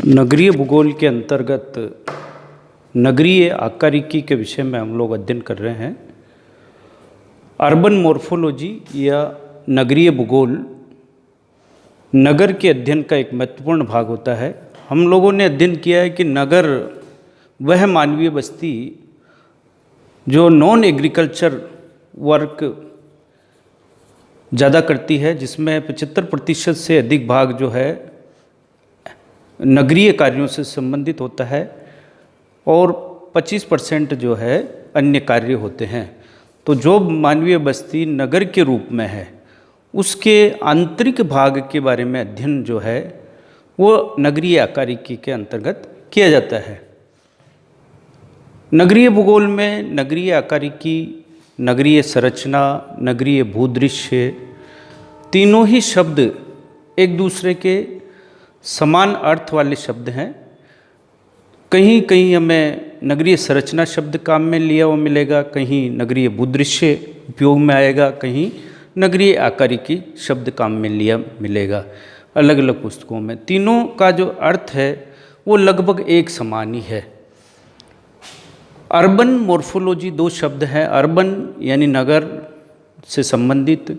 नगरीय भूगोल के अंतर्गत नगरीय आकारिकी के विषय में हम लोग अध्ययन कर रहे हैं। अर्बन मॉर्फोलॉजी या नगरीय भूगोल नगर के अध्ययन का एक महत्वपूर्ण भाग होता है। हम लोगों ने अध्ययन किया है कि नगर वह मानवीय बस्ती जो नॉन एग्रीकल्चर वर्क ज़्यादा करती है, जिसमें 75% से अधिक भाग जो है नगरीय कार्यों से संबंधित होता है और 25% जो है अन्य कार्य होते हैं। तो जो मानवीय बस्ती नगर के रूप में है उसके आंतरिक भाग के बारे में अध्ययन जो है वो नगरीय आकारिकी के अंतर्गत किया जाता है। नगरीय भूगोल में नगरीय आकारिकी, नगरीय संरचना, नगरीय भूदृश्य तीनों ही शब्द एक दूसरे के समान अर्थ वाले शब्द हैं। कहीं कहीं हमें नगरीय संरचना शब्द काम में लिया हुआ मिलेगा, कहीं नगरीय भूदृश्य उपयोग में आएगा, कहीं नगरीय आकारिकी शब्द काम में लिया मिलेगा। अलग अलग पुस्तकों में तीनों का जो अर्थ है वो लगभग एक समान ही है। अर्बन मॉर्फोलॉजी दो शब्द हैं, अर्बन यानी नगर से संबंधित,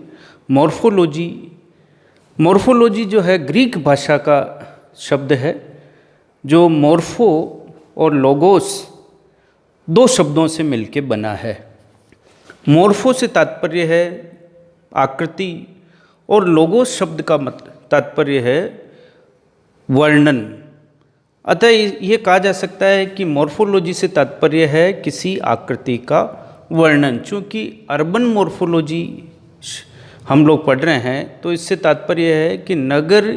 मॉर्फोलॉजी जो है ग्रीक भाषा का शब्द है, जो मॉर्फो और लोगोस दो शब्दों से मिलके बना है। मॉर्फो से तात्पर्य है आकृति और लोगोस शब्द का तात्पर्य है वर्णन। अतः ये कहा जा सकता है कि मॉर्फोलॉजी से तात्पर्य है किसी आकृति का वर्णन। चूँकि अर्बन मॉर्फोलॉजी हम लोग पढ़ रहे हैं तो इससे तात्पर्य है कि नगर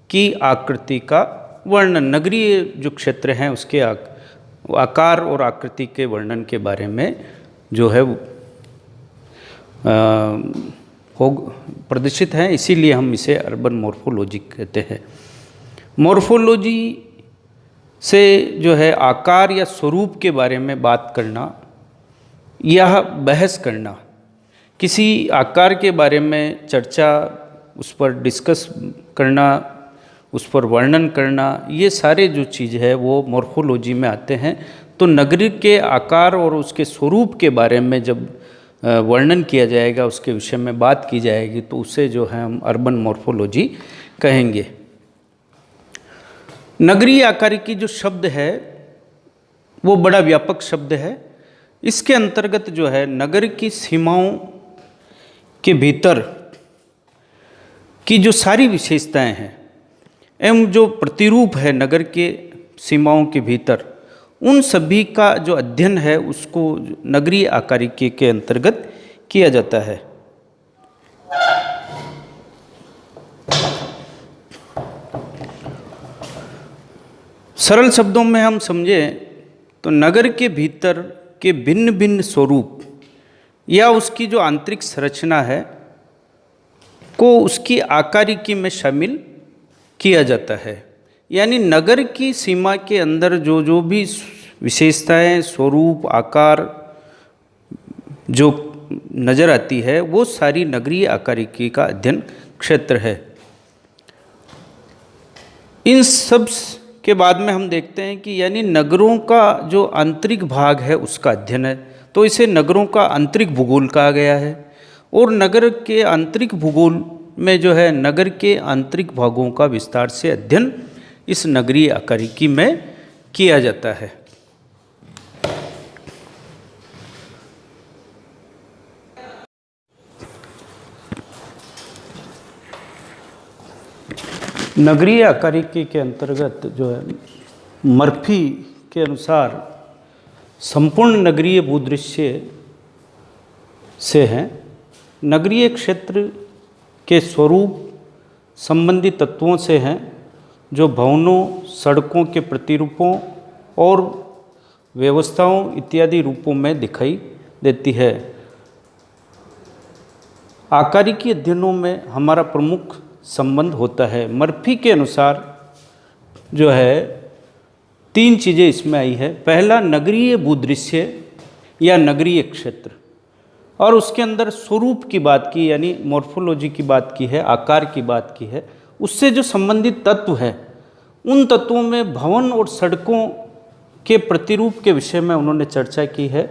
की आकृति का वर्णन, नगरीय जो क्षेत्र हैं उसके आकार और आकृति के वर्णन के बारे में जो है प्रदर्शित हैं। इसीलिए हम इसे अर्बन मॉर्फोलॉजी कहते हैं। मॉर्फोलॉजी से जो है आकार या स्वरूप के बारे में बात करना या बहस करना, किसी आकार के बारे में चर्चा, उस पर डिस्कस करना, उस पर वर्णन करना, ये सारे जो चीज़ है वो मॉर्फोलॉजी में आते हैं। तो नगरी के आकार और उसके स्वरूप के बारे में जब वर्णन किया जाएगा, उसके विषय में बात की जाएगी, तो उसे जो है हम अर्बन मॉर्फोलॉजी कहेंगे। नगरीय आकारिकी जो शब्द है वो बड़ा व्यापक शब्द है। इसके अंतर्गत जो है नगर की सीमाओं के भीतर की जो सारी विशेषताएं हैं एवं जो प्रतिरूप है नगर के सीमाओं के भीतर, उन सभी का जो अध्ययन है उसको नगरीय आकारिकी के अंतर्गत किया जाता है। सरल शब्दों में हम समझें तो नगर के भीतर के भिन्न भिन्न स्वरूप या उसकी जो आंतरिक संरचना है को उसकी आकारिकी में शामिल किया जाता है। यानी नगर की सीमा के अंदर जो जो भी विशेषताएं, स्वरूप, आकार जो नज़र आती है वो सारी नगरीय आकारिकी का अध्ययन क्षेत्र है। इन सब के बाद में हम देखते हैं कि यानी नगरों का जो आंतरिक भाग है उसका अध्ययन है, तो इसे नगरों का आंतरिक भूगोल कहा गया है। और नगर के आंतरिक भूगोल में जो है नगर के आंतरिक भागों का विस्तार से अध्ययन इस नगरीय आकारिकी में किया जाता है। नगरीय आकारिकी के अंतर्गत जो है मर्फी के अनुसार संपूर्ण नगरीय भूदृश्य से हैं। नगरीय क्षेत्र के स्वरूप संबंधी तत्वों से हैं जो भवनों, सड़कों के प्रतिरूपों और व्यवस्थाओं इत्यादि रूपों में दिखाई देती है। आकारिकी अध्ययनों में हमारा प्रमुख संबंध होता है। मर्फी के अनुसार जो है तीन चीज़ें इसमें आई है। पहला नगरीय भूदृश्य या नगरीय क्षेत्र, और उसके अंदर स्वरूप की बात की यानी मॉर्फोलॉजी की बात की है, आकार की बात की है। उससे जो संबंधित तत्व है उन तत्वों में भवन और सड़कों के प्रतिरूप के विषय में उन्होंने चर्चा की है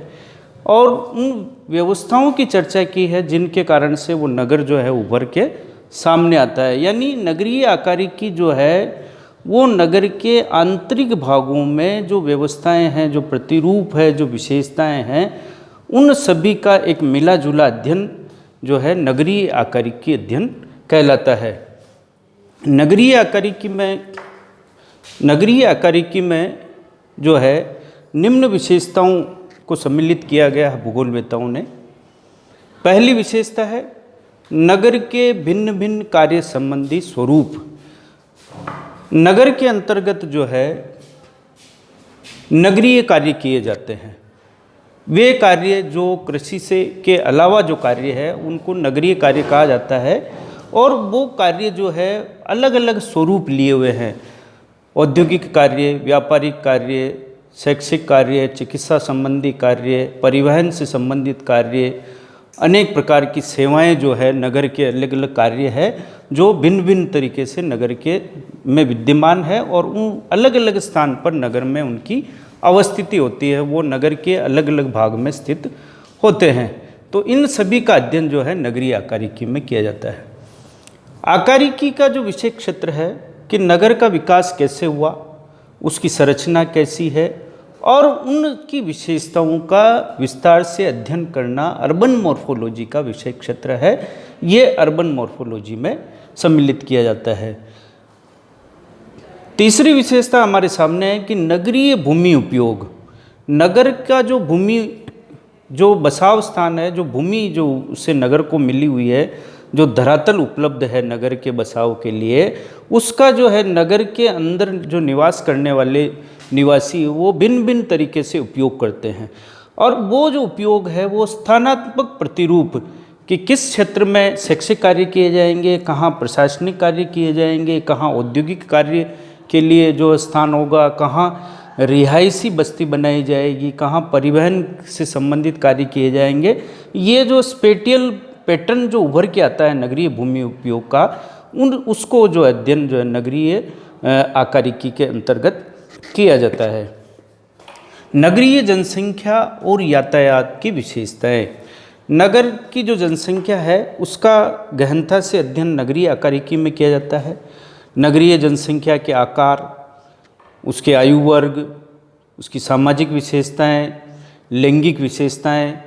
और उन व्यवस्थाओं की चर्चा की है जिनके कारण से वो नगर जो है उभर के सामने आता है। यानी नगरीय आकारिकी जो है वो नगर के आंतरिक भागों में जो व्यवस्थाएं हैं, जो प्रतिरूप है, जो विशेषताएं हैं, उन सभी का एक मिला जुला अध्ययन जो है नगरीय आकारिकी अध्ययन कहलाता है। नगरीय आकारिकी में जो है निम्न विशेषताओं को सम्मिलित किया गया है भूगोलवेत्ताओं ने। पहली विशेषता है नगर के भिन्न भिन्न कार्य संबंधी स्वरूप। नगर के अंतर्गत जो है नगरीय कार्य किए जाते हैं। वे कार्य जो कृषि से के अलावा जो कार्य है उनको नगरीय कार्य कहा जाता है और वो कार्य जो है अलग अलग स्वरूप लिए हुए हैं। औद्योगिक कार्य, व्यापारिक कार्य, शैक्षिक कार्य, चिकित्सा संबंधी कार्य, परिवहन से संबंधित कार्य, अनेक प्रकार की सेवाएं जो है नगर के अलग अलग कार्य है जो भिन्न भिन्न तरीके से नगर के में विद्यमान है और उन अलग अलग स्थान पर नगर में उनकी अवस्थिति होती है, वो नगर के अलग अलग भाग में स्थित होते हैं। तो इन सभी का अध्ययन जो है नगरीय आकारिकी में किया जाता है। आकारिकी का जो विषय क्षेत्र है कि नगर का विकास कैसे हुआ, उसकी संरचना कैसी है और उनकी विशेषताओं का विस्तार से अध्ययन करना अर्बन मॉर्फोलॉजी का विषय क्षेत्र है। ये अर्बन मॉर्फोलॉजी में सम्मिलित किया जाता है। तीसरी विशेषता हमारे सामने है कि नगरीय भूमि उपयोग। नगर का जो भूमि, जो बसाव स्थान है, जो भूमि जो उससे नगर को मिली हुई है, जो धरातल उपलब्ध है नगर के बसाव के लिए, उसका जो है नगर के अंदर जो निवास करने वाले निवासी वो भिन्न भिन्न तरीके से उपयोग करते हैं और वो जो उपयोग है वो स्थानात्मक प्रतिरूप कि किस क्षेत्र में शैक्षिक कार्य किए जाएंगे, कहाँ प्रशासनिक कार्य किए जाएंगे, कहाँ औद्योगिक कार्य के लिए जो स्थान होगा, कहाँ रिहायशी बस्ती बनाई जाएगी, कहाँ परिवहन से संबंधित कार्य किए जाएंगे। ये जो स्पेटियल पैटर्न जो उभर के आता है नगरीय भूमि उपयोग का, उसको जो अध्ययन जो है नगरीय आकारिकी के अंतर्गत किया जाता है। नगरीय जनसंख्या और यातायात की विशेषताएं। नगर की जो जनसंख्या है उसका गहनता से अध्ययन नगरीय आकारिकी में किया जाता है। नगरीय जनसंख्या के आकार, उसके आयु वर्ग, उसकी सामाजिक विशेषताएं, लैंगिक विशेषताएं,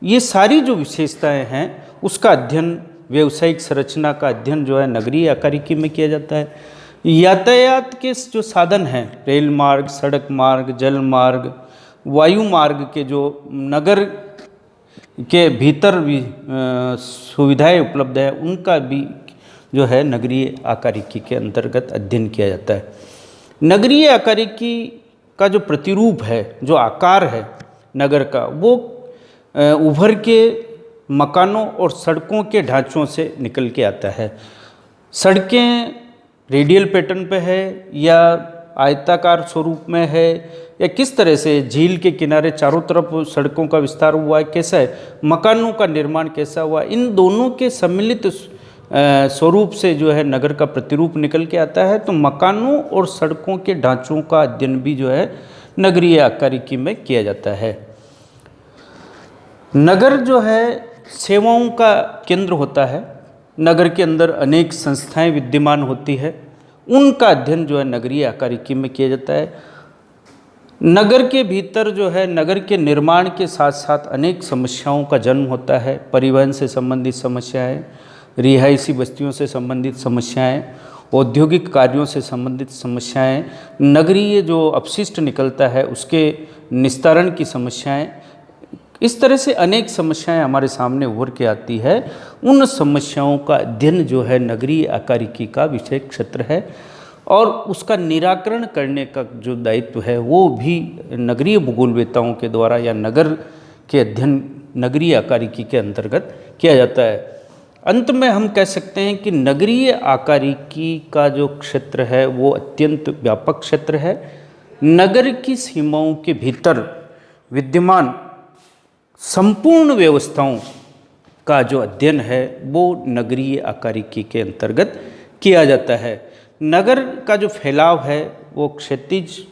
ये सारी जो विशेषताएं हैं उसका अध्ययन, व्यावसायिक संरचना का अध्ययन जो है नगरीय आकारिकी में किया जाता है। यातायात के जो साधन हैं, रेल मार्ग, सड़क मार्ग, जल मार्ग, वायु मार्ग के जो नगर के भीतर भी सुविधाएं उपलब्ध है, उनका भी जो है नगरीय आकारिकी के अंतर्गत अध्ययन किया जाता है। नगरीय आकारिकी का जो प्रतिरूप है, जो आकार है नगर का, वो उभर के मकानों और सड़कों के ढांचों से निकल के आता है। सड़कें रेडियल पैटर्न पे है या आयताकार स्वरूप में है या किस तरह से झील के किनारे चारों तरफ सड़कों का विस्तार हुआ है, कैसा है, मकानों का निर्माण कैसा हुआ, इन दोनों के सम्मिलित स्वरूप से जो है नगर का प्रतिरूप निकल के आता है। तो मकानों और सड़कों के ढांचों का अध्ययन भी जो है नगरीय आकारिकी में किया जाता है। नगर जो है सेवाओं का केंद्र होता है। नगर के अंदर अनेक संस्थाएं विद्यमान होती है, उनका अध्ययन जो है नगरीय आकारिकी में किया जाता है। नगर के भीतर जो है नगर के निर्माण के साथ साथ अनेक समस्याओं का जन्म होता है। परिवहन से संबंधित समस्याएं, रिहायशी बस्तियों से संबंधित समस्याएं, औद्योगिक कार्यों से संबंधित समस्याएं, नगरीय जो अपशिष्ट निकलता है उसके निस्तारण की समस्याएं, इस तरह से अनेक समस्याएं हमारे सामने उभर के आती है। उन समस्याओं का अध्ययन जो है नगरीय आकारिकी का विषय क्षेत्र है और उसका निराकरण करने का जो दायित्व है वो भी नगरीय भूगोलवेत्ताओं के द्वारा या नगर के अध्ययन नगरीय आकारिकी के अंतर्गत किया जाता है। अंत में हम कह सकते हैं कि नगरीय आकारिकी का जो क्षेत्र है वो अत्यंत व्यापक क्षेत्र है। नगर की सीमाओं के भीतर विद्यमान संपूर्ण व्यवस्थाओं का जो अध्ययन है वो नगरीय आकारिकी के अंतर्गत किया जाता है। नगर का जो फैलाव है वो क्षैतिज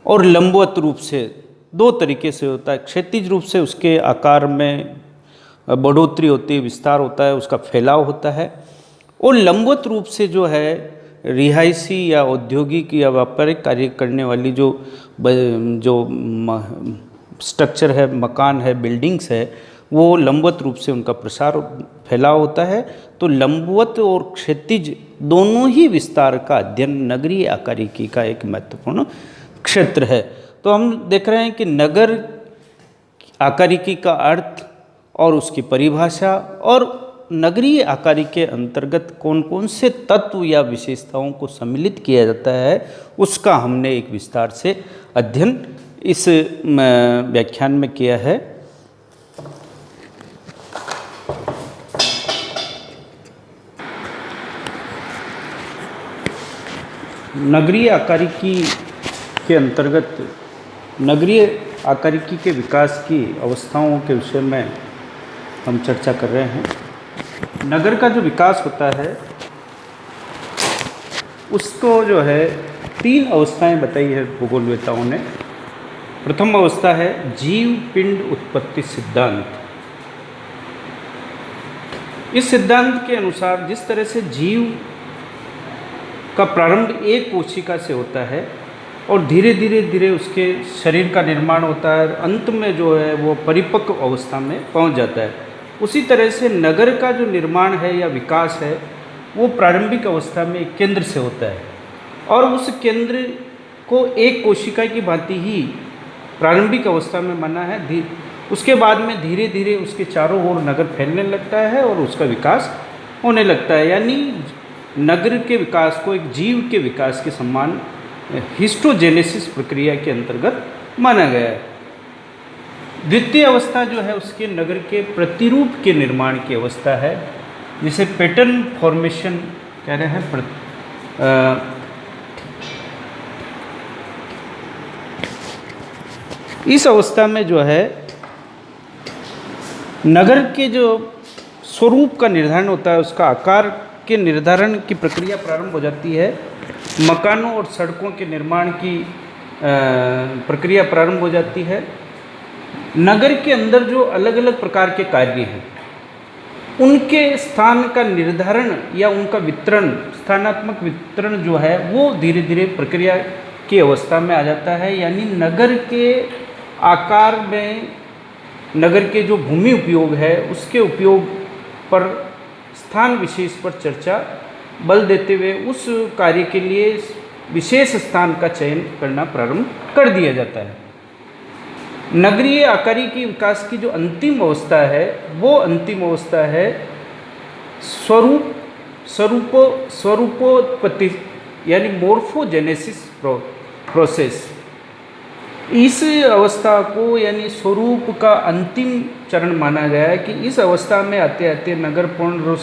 और लंबवत रूप से दो तरीके से होता है। क्षैतिज रूप से उसके आकार में बढ़ोतरी होती है, विस्तार होता है, उसका फैलाव होता है। और लंबवत रूप से जो है रिहायशी या औद्योगिक या व्यापारिक कार्य करने वाली जो स्ट्रक्चर है, मकान है, बिल्डिंग्स है, वो लंबवत रूप से उनका प्रसार फैलाव होता है। तो लंबवत और क्षैतिज दोनों ही विस्तार का अध्ययन नगरीय आकारिकी का एक महत्वपूर्ण क्षेत्र है। तो हम देख रहे हैं कि नगर आकारिकी का अर्थ और उसकी परिभाषा और नगरीय आकारिकी के अंतर्गत कौन कौन से तत्व या विशेषताओं को सम्मिलित किया जाता है, उसका हमने एक विस्तार से अध्ययन इस व्याख्यान में किया है। नगरीय आकारिकी के अंतर्गत नगरीय आकारिकी के विकास की अवस्थाओं के विषय में हम चर्चा कर रहे हैं। नगर का जो विकास होता है उसको जो है 3 अवस्थाएं बताई है भूगोलवेताओं ने। प्रथम अवस्था है जीव पिंड उत्पत्ति सिद्धांत। इस सिद्धांत के अनुसार जिस तरह से जीव का प्रारंभ एक कोशिका से होता है और धीरे धीरे उसके शरीर का निर्माण होता है, अंत में जो है वो परिपक्व अवस्था में पहुंच जाता है, उसी तरह से नगर का जो निर्माण है या विकास है वो प्रारंभिक अवस्था में एक केंद्र से होता है और उस केंद्र को एक कोशिका की भांति ही प्रारंभिक अवस्था में माना है। उसके बाद में धीरे धीरे उसके चारों ओर नगर फैलने लगता है और उसका विकास होने लगता है। यानी नगर के विकास को एक जीव के विकास के समान हिस्टोजेनेसिस प्रक्रिया के अंतर्गत माना गया है। द्वितीय अवस्था जो है उसके नगर के प्रतिरूप के निर्माण की अवस्था है, जिसे पैटर्न फॉर्मेशन कह रहे हैं। इस अवस्था में जो है नगर के जो स्वरूप का निर्धारण होता है, उसका आकार के निर्धारण की प्रक्रिया प्रारंभ हो जाती है। मकानों और सड़कों के निर्माण की प्रक्रिया प्रारंभ हो जाती है। नगर के अंदर जो अलग अलग प्रकार के कार्य हैं उनके स्थान का निर्धारण या उनका वितरण, स्थानात्मक वितरण जो है वो धीरे धीरे प्रक्रिया की अवस्था में आ जाता है। यानी नगर के आकार में नगर के जो भूमि उपयोग है उसके उपयोग पर स्थान विशेष पर चर्चा बल देते हुए उस कार्य के लिए विशेष स्थान का चयन करना प्रारंभ कर दिया जाता है। नगरीय आकारिकी विकास की जो अंतिम अवस्था है वो अंतिम अवस्था है स्वरूपोत्पत्ति यानी मोर्फोजेनेसिस प्रोसेस। इस अवस्था को यानी स्वरूप का अंतिम चरण माना गया है कि इस अवस्था में आते आते नगर पूर्ण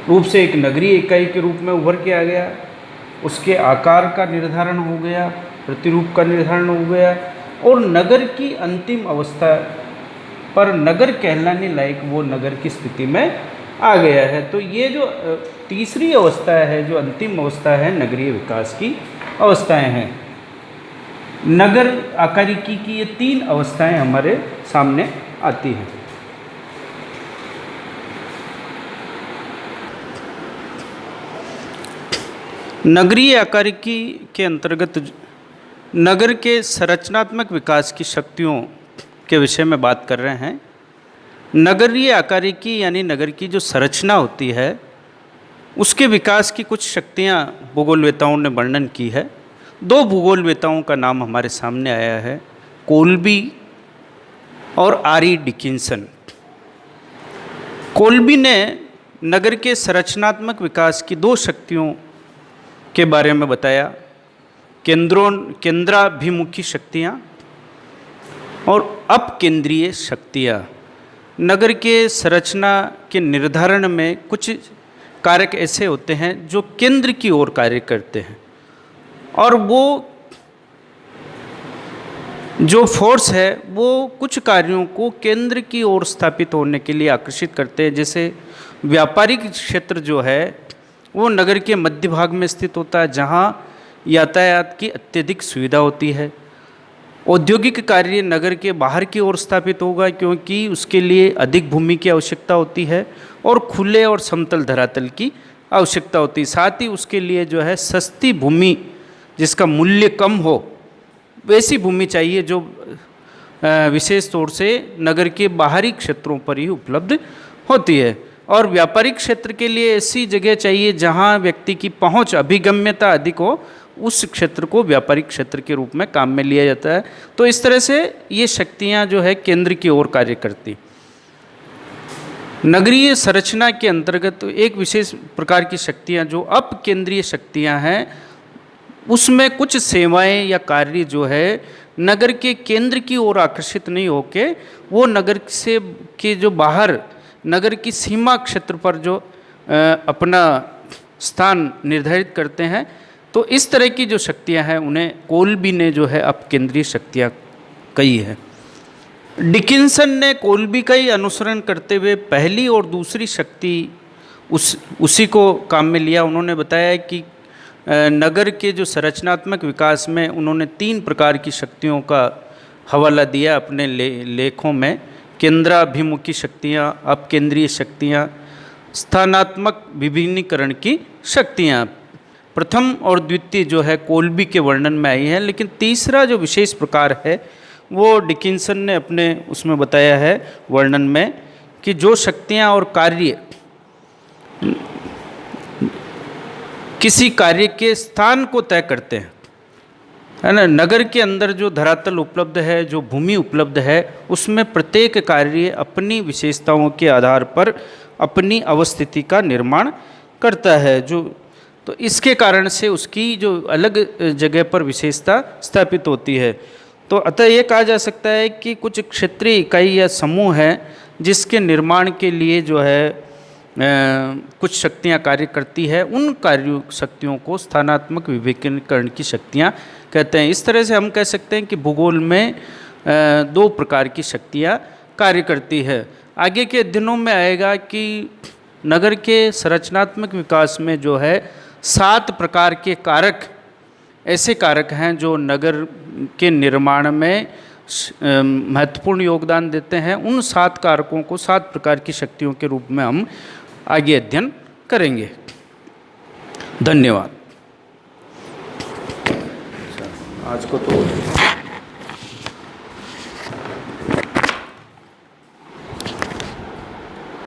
रूप से एक नगरीय इकाई के रूप में उभर के आ गया, उसके आकार का निर्धारण हो गया, प्रतिरूप का निर्धारण हो गया और नगर की अंतिम अवस्था पर नगर कहलाने लायक वो नगर की स्थिति में आ गया है। तो ये जो तीसरी अवस्था है, जो अंतिम अवस्था है, नगरीय विकास की अवस्थाएं हैं। नगर आकारिकी की ये 3 अवस्थाएं हमारे सामने आती हैं। नगरीय आकारिकी के अंतर्गत नगर के संरचनात्मक विकास की शक्तियों के विषय में बात कर रहे हैं। नगरीय आकारिकी यानी नगर की जो संरचना होती है उसके विकास की कुछ शक्तियाँ भूगोलवेताओं ने वर्णन की है। 2 भूगोलवेताओं का नाम हमारे सामने आया है, कोल्बी और आरी डिकिंसन। कोल्बी ने नगर के संरचनात्मक विकास की 2 शक्तियों के बारे में बताया, केंद्राभिमुखी शक्तियाँ और अपकेंद्रीय शक्तियाँ। नगर के संरचना के निर्धारण में कुछ कारक ऐसे होते हैं जो केंद्र की ओर कार्य करते हैं और वो जो फोर्स है वो कुछ कार्यों को केंद्र की ओर स्थापित होने के लिए आकर्षित करते हैं। जैसे व्यापारिक क्षेत्र जो है वो नगर के मध्य भाग में स्थित होता है, जहाँ यातायात की अत्यधिक सुविधा होती है। औद्योगिक कार्य नगर के बाहर की ओर स्थापित होगा, क्योंकि उसके लिए अधिक भूमि की आवश्यकता होती है और खुले और समतल धरातल की आवश्यकता होती है। साथ ही उसके लिए जो है सस्ती भूमि, जिसका मूल्य कम हो, वैसी भूमि चाहिए जो विशेष तौर से नगर के बाहरी क्षेत्रों पर ही उपलब्ध होती है। और व्यापारिक क्षेत्र के लिए ऐसी जगह चाहिए जहां व्यक्ति की पहुंच, अभिगम्यता अधिक हो, उस क्षेत्र को व्यापारिक क्षेत्र के रूप में काम में लिया जाता है। तो इस तरह से ये शक्तियां जो है केंद्र की ओर कार्य करती। नगरीय संरचना के अंतर्गत एक विशेष प्रकार की शक्तियां जो अप केंद्रीय शक्तियां हैं, उसमें कुछ सेवाएं या कार्य जो है नगर के केंद्र की ओर आकर्षित नहीं होके वो नगर से के जो बाहर नगर की सीमा क्षेत्र पर जो अपना स्थान निर्धारित करते हैं। तो इस तरह की जो शक्तियां हैं उन्हें कोल्बी ने जो है अप केंद्रीय शक्तियां कही है। डिकिंसन ने कोल्बी का ही अनुसरण करते हुए पहली और दूसरी शक्ति उसी को काम में लिया। उन्होंने बताया कि नगर के जो संरचनात्मक विकास में उन्होंने 3 प्रकार की शक्तियों का हवाला दिया अपने लेखों में। केंद्राभिमुखी शक्तियाँ, अपकेंद्रीय शक्तियाँ, स्थानात्मक विभिन्नीकरण की शक्तियाँ। प्रथम और द्वितीय जो है कोल्बी के वर्णन में आई है, लेकिन तीसरा जो विशेष प्रकार है वो डिकिंसन ने अपने उसमें बताया है वर्णन में, कि जो शक्तियाँ और कार्य किसी कार्य के स्थान को तय करते हैं, है ना। नगर के अंदर जो धरातल उपलब्ध है, जो भूमि उपलब्ध है, उसमें प्रत्येक कार्य अपनी विशेषताओं के आधार पर अपनी अवस्थिति का निर्माण करता है। तो इसके कारण से उसकी जो अलग जगह पर विशेषता स्थापित होती है। तो अतः ये कहा जा सकता है कि कुछ क्षेत्रीय इकाई या समूह हैं जिसके निर्माण के लिए जो है कुछ शक्तियाँ कार्य करती है। उन कार्य शक्तियों को स्थानात्मक विवेकीकरण की शक्तियाँ कहते हैं। इस तरह से हम कह सकते हैं कि भूगोल में 2 प्रकार की शक्तियाँ कार्य करती है। आगे के अध्ययनों में आएगा कि नगर के संरचनात्मक विकास में जो है 7 प्रकार के कारक, ऐसे कारक हैं जो नगर के निर्माण में महत्वपूर्ण योगदान देते हैं। उन 7 कारकों को 7 प्रकार की शक्तियों के रूप में हम आगे अध्ययन करेंगे। धन्यवाद। आज को तो